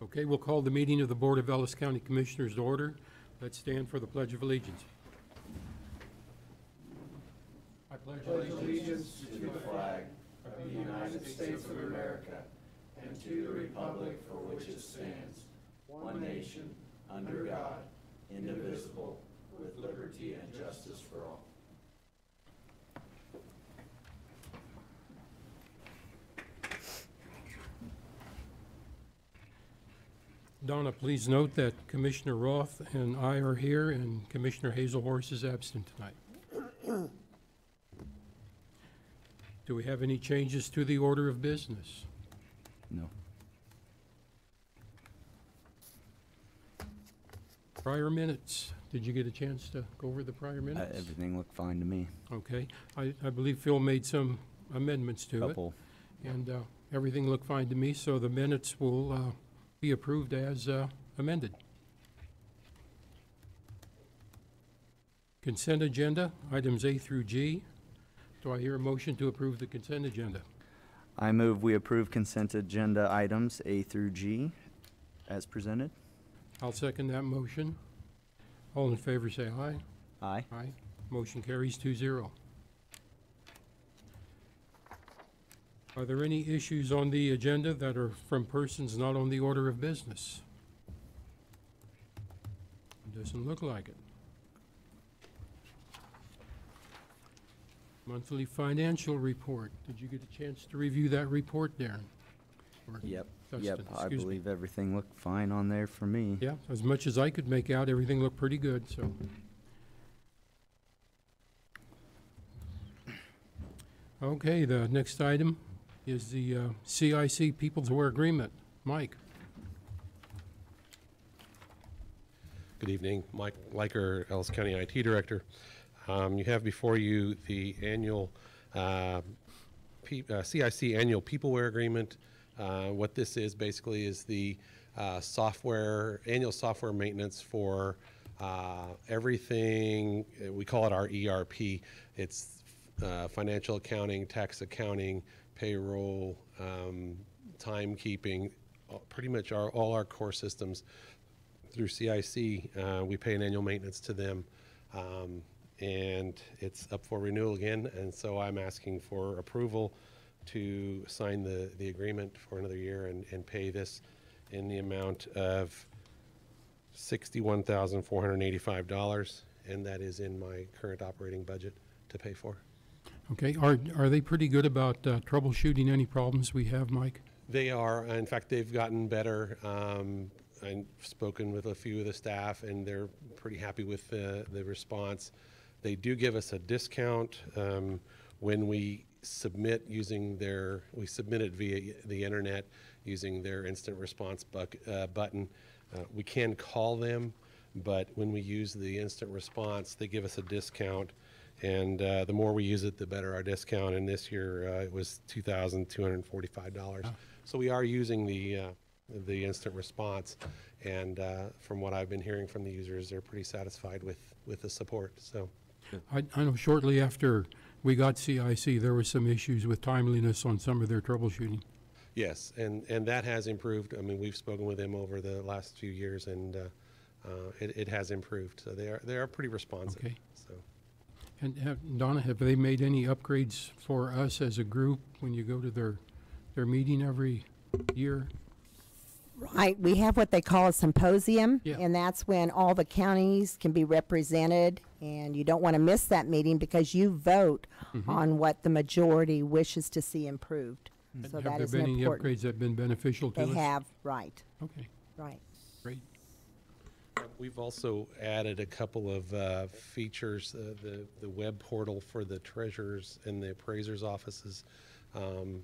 Okay, we'll call the meeting of the Board of Ellis County Commissioners to order. Let's stand for the Pledge of Allegiance. I pledge allegiance to the flag of the United States of America and to the republic for which it stands, one nation, under God, indivisible, with liberty and justice for all. Donna, please note that Commissioner Roth and I are here and Commissioner Hazelhorse is absent tonight. Do we have any changes to the order of business? No. Prior minutes. Did you get a chance to go over the prior minutes? Everything looked fine to me. Okay. I believe Phil made some amendments to Couple. it. And everything looked fine to me, so the minutes will be approved as amended. Consent agenda, items A through G. Do I hear a motion to approve the consent agenda? I move we approve consent agenda items A through G as presented. I'll second that motion. All in favor say aye. Aye. Aye. Motion carries 2-0. Are there any issues on the agenda that are from persons not on the order of business? Doesn't look like it. Monthly financial report. Did you get a chance to review that report, Darren? Or Yep. Dustin, Yep. I excuse me. believe everything looked fine on there for me. Yeah, as much as I could make out, everything looked pretty good, so. Okay, the next item is the CIC People's Wear Agreement. Mike? Good evening, Mike Leiker, Ellis County IT Director. You have before you the annual CIC Annual People Wear Agreement. What this is basically is the annual software maintenance for everything. We call it our ERP. It's financial accounting, tax accounting, payroll, timekeeping, pretty much all our core systems. Through CIC, we pay an annual maintenance to them, and it's up for renewal again, and so I'm asking for approval to sign the agreement for another year and pay this in the amount of $61,485, and that is in my current operating budget to pay for. Okay, are they pretty good about troubleshooting any problems we have, Mike? They are. In fact, they've gotten better. I've spoken with a few of the staff, and they're pretty happy with the response. They do give us a discount when we submit we submit it via the internet using their instant response button. We can call them, but when we use the instant response, they give us a discount, and the more we use it, the better our discount. And this year it was $2,245. Oh. So we are using the instant response, and from what I've been hearing from the users, they're pretty satisfied with the support. So I know shortly after we got CIC, there were some issues with timeliness on some of their troubleshooting. Yes, and that has improved. I mean, we've spoken with them over the last few years, and it has improved. So they are pretty responsive. Okay. So. And Donna, have they made any upgrades for us as a group when you go to their meeting every year? Right, we have what they call a symposium, Yeah. and that's when all the counties can be represented, and you don't want to miss that meeting because you vote on what the majority wishes to see improved. So that is Have there been any important. upgrades that have been beneficial to us? They have, right, Okay, right. great. We've also added a couple of features, the web portal for the treasurers and the appraisers' offices. Of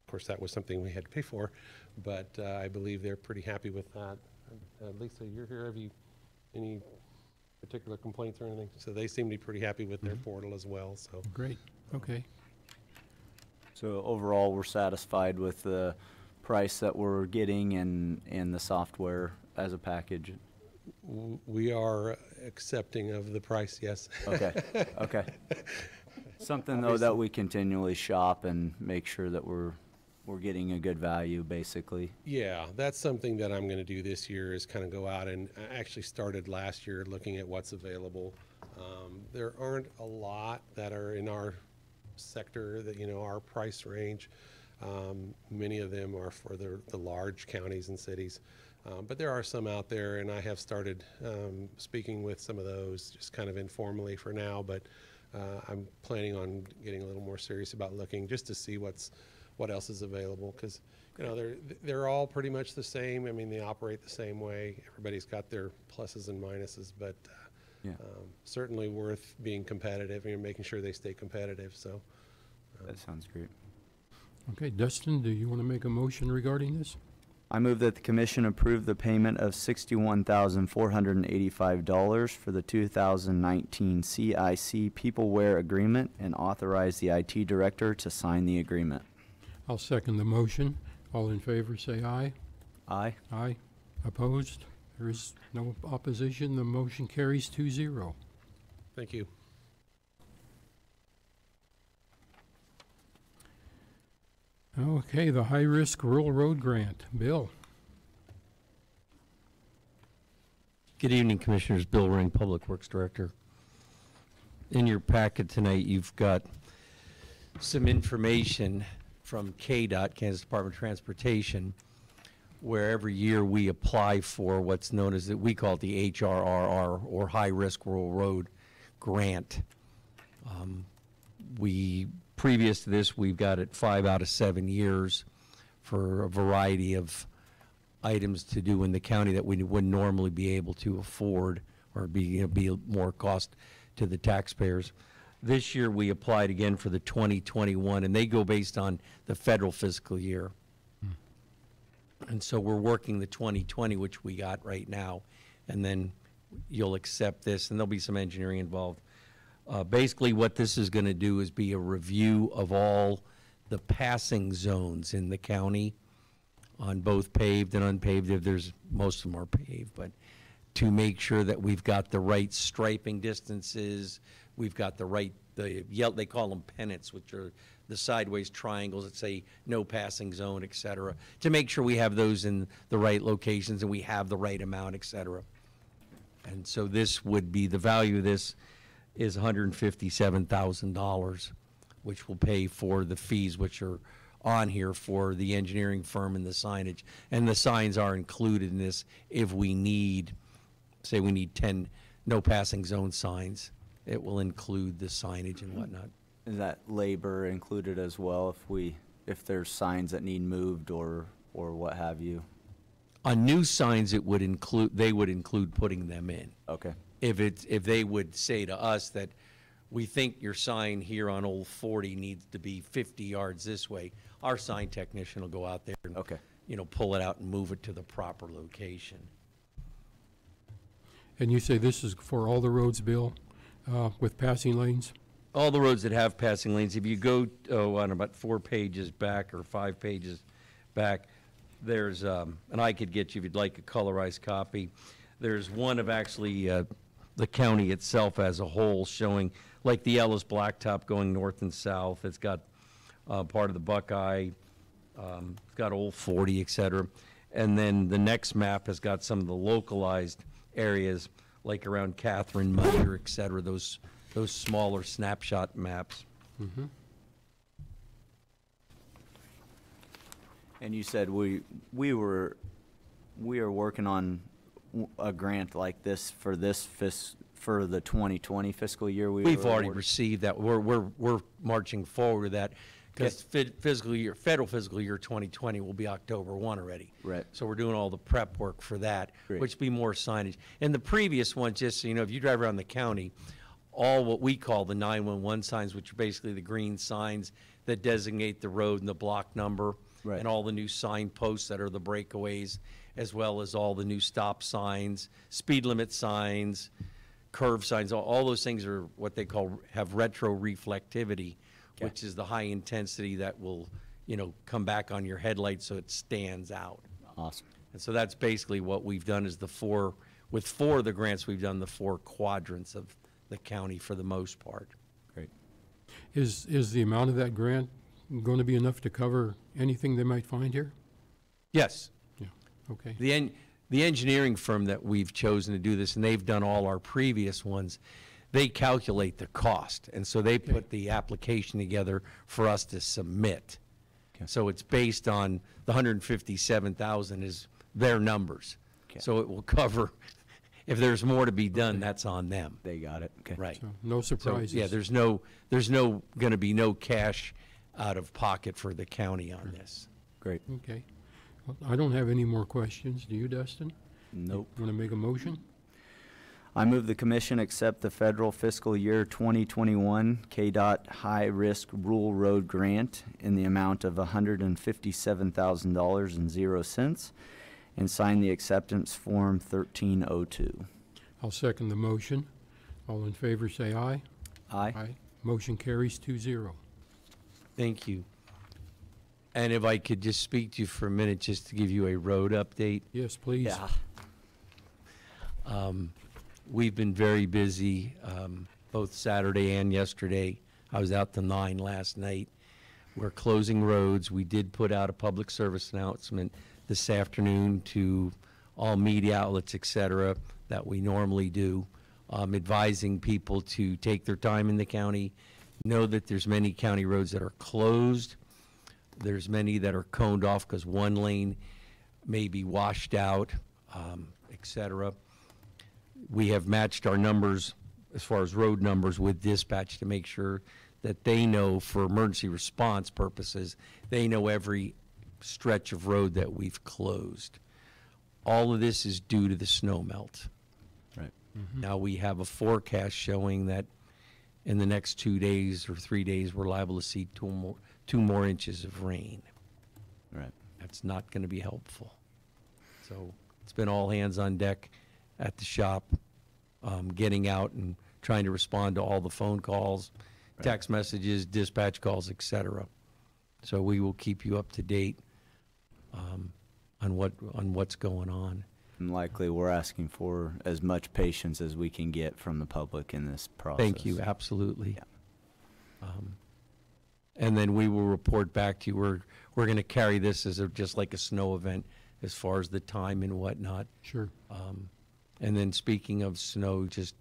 course, that was something we had to pay for, but I believe they're pretty happy with that. Lisa, you're here. Have you any particular complaints or anything? So they seem to be pretty happy with their portal as well. So Great, okay. So overall, we're satisfied with the price that we're getting and the software as a package. we are accepting of the price, yes. Okay, okay. Something though that we continually shop and make sure that we're we're getting a good value, basically. Yeah, that's something that I'm gonna do this year, is kind of go out, and I actually started last year looking at what's available. There aren't a lot that are in our sector that, you know, our price range. Many of them are for the large counties and cities. But there are some out there, and I have started speaking with some of those, just kind of informally for now, but I'm planning on getting a little more serious about looking just to see what else is available, because, you know, they're all pretty much the same. I mean, they operate the same way. Everybody's got their pluses and minuses, but Yeah. certainly worth being competitive and making sure they stay competitive, so. That sounds great. Okay, Dustin, do you want to make a motion regarding this? I move that the commission approve the payment of $61,485 for the 2019 CIC Peopleware Agreement and authorize the IT director to sign the agreement. I'll second the motion. All in favor, say aye. Aye. Aye. Opposed? There is no opposition. The motion carries 2-0. Thank you. Okay, the high-risk rural road grant. Bill? Good evening, Commissioners. Bill Ring, Public Works Director. In your packet tonight, you've got some information from KDOT, Kansas Department of Transportation, where every year we apply for what's known as, we call it the HRRR, or High Risk Rural Road Grant. Previous to this, we've got it 5 out of 7 years for a variety of items to do in the county that we wouldn't normally be able to afford, or be more cost to the taxpayers. This year we applied again for the 2021, and they go based on the federal fiscal year. And so we're working the 2020, which we got right now, and then you'll accept this, and there'll be some engineering involved. Basically, what this is going to do is be a review of all the passing zones in the county on both paved and unpaved. Most of them are paved, but to make sure that we've got the right striping distances, we've got the right, they call them pennants, which are the sideways triangles that say no passing zone, et cetera, to make sure we have those in the right locations and we have the right amount, et cetera. And so this would be, the value of this is $157,000, which will pay for the fees which are on here for the engineering firm and the signage. And the signs are included in this if we need, say we need 10 no passing zone signs. It will include the signage and whatnot. Is that labor included as well if there's signs that need moved or what have you? On new signs, they would include putting them in. Okay. If they would say to us that we think your sign here on Old 40 needs to be 50 yards this way, our sign technician will go out there and, Okay. Pull it out and move it to the proper location. And you say this is for all the roads, Bill, with passing lanes? All the roads that have passing lanes, if you go on about 4 pages back or 5 pages back, there's, and I could get you if you'd like a colorized copy, there's one of actually the county itself as a whole showing, like the Ellis Blacktop going north and south. It's got part of the Buckeye, it's got Old 40, et cetera. And then the next map has got some of the localized areas, like around Catherine, Mother, et cetera, those smaller snapshot maps. Mm-hmm. And you said we are working on a grant like this for the 2020 fiscal year. We've already received that. We're marching forward with that because federal fiscal year 2020 will be October 1 already. Right. So we're doing all the prep work for that, Great. which be more signage. And the previous one, just so you know, if you drive around the county, all what we call the 911 signs, which are basically the green signs that designate the road and the block number, Right. and all the new signposts that are the breakaways, as well as all the new stop signs, speed limit signs, curve signs, all those things are what they have retro reflectivity, Okay. which is the high intensity that will, come back on your headlights so it stands out. Awesome. And so that's basically what we've done is with 4 of the grants, we've done the 4 quadrants of the county for the most part. Great. Is the amount of that grant going to be enough to cover anything they might find here? Yes. Yeah, okay. The engineering firm that we've chosen to do this, and they've done all our previous ones, they calculate the cost, and so they put the application together for us to submit. Okay. So it's based on the 157,000 is their numbers. Okay. So it will cover, if there's more to be done, that's on them. They got it, okay. Right. So no So, surprises? yeah, there's gonna be no cash out of pocket for the county on this. Great. Okay. Well, I don't have any more questions. Do you, Dustin? Nope. Want to make a motion? I move the commission accept the federal fiscal year 2021 KDOT High Risk Rural Road Grant in the amount of $157,000.00 and sign the acceptance form 1302. I'll second the motion. All in favor, say aye. Aye. Motion carries 2-0. Thank you. And if I could just speak to you for a minute, just to give you a road update. Yes, please. Yeah. We've been very busy, both Saturday and yesterday. I was out to 9 last night. We're closing roads. We did put out a public service announcement this afternoon to all media outlets, et cetera, that we normally do, advising people to take their time in the county, know that there's many county roads that are closed. There's many that are coned off because one lane may be washed out, et cetera. We have matched our numbers as far as road numbers with dispatch to make sure that they know, for emergency response purposes, they know every stretch of road that we've closed. All of this is due to the snow melt. Right. Now we have a forecast showing that in the next 2 days or 3 days, we're liable to see two more inches of rain. Right. That's not going to be helpful. So it's been all hands on deck at the shop, getting out and trying to respond to all the phone calls, text messages, dispatch calls, et cetera. So we will keep you up to date on what's going on. And likely, we're asking for as much patience as we can get from the public in this process. Thank you, absolutely. Yeah. And then we will report back to you. We're going to carry this as just like a snow event as far as the time and whatnot. Sure. And then speaking of snow, just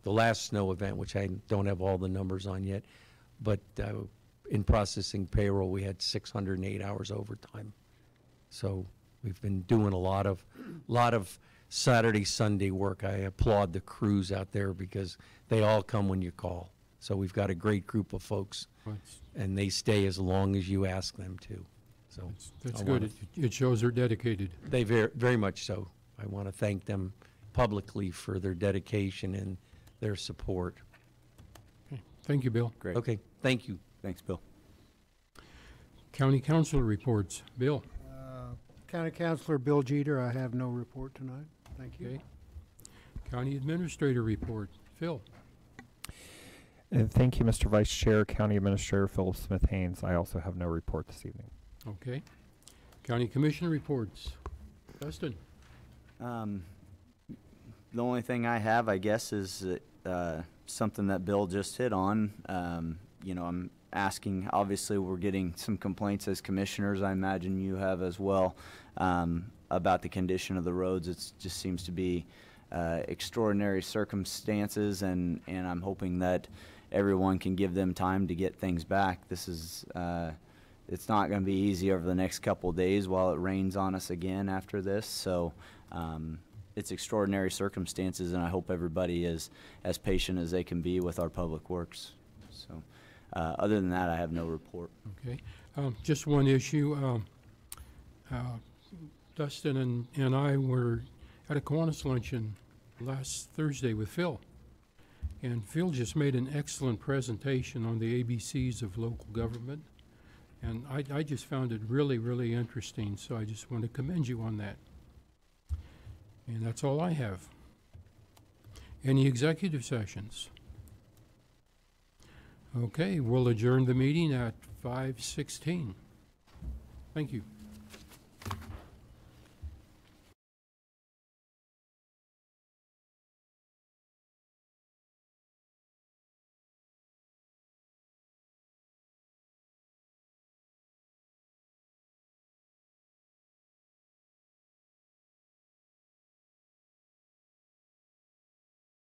the last snow event, which I don't have all the numbers on yet, but in processing payroll, we had 608 hours overtime. So we've been doing a lot of Saturday, Sunday work. I applaud the crews out there because they all come when you call. So we've got a great group of folks, and they stay as long as you ask them to. So That's I good. wanna- It shows they're dedicated. They very much so. I want to thank them publicly for their dedication and their support. Okay. Thank you, Bill. Great. Okay, thank you. Thanks, Bill. County Council reports. Bill. County Councilor Bill Jeter, I have no report tonight. Thank you. Okay. County Administrator report. Phil. Thank you, Mr. Vice Chair. County Administrator Philip Smith Haynes. I also have no report this evening. Okay. County Commissioner reports. Dustin. The only thing I have, I guess, is something that Bill just hit on. I'm asking, obviously, we're getting some complaints as commissioners, I imagine you have as well, about the condition of the roads. It just seems to be extraordinary circumstances, and I'm hoping that everyone can give them time to get things back. This is, it's not going to be easy over the next couple of days while it rains on us again after this. So it's extraordinary circumstances, and I hope everybody is as patient as they can be with our public works. So other than that, I have no report. Okay. Just one issue. Dustin and I were at a Kiwanis luncheon last Thursday with Phil. And Phil just made an excellent presentation on the ABCs of local government. And I just found it really, really interesting. So I just want to commend you on that. And that's all I have. Any executive sessions? Okay, we'll adjourn the meeting at 5:16. Thank you.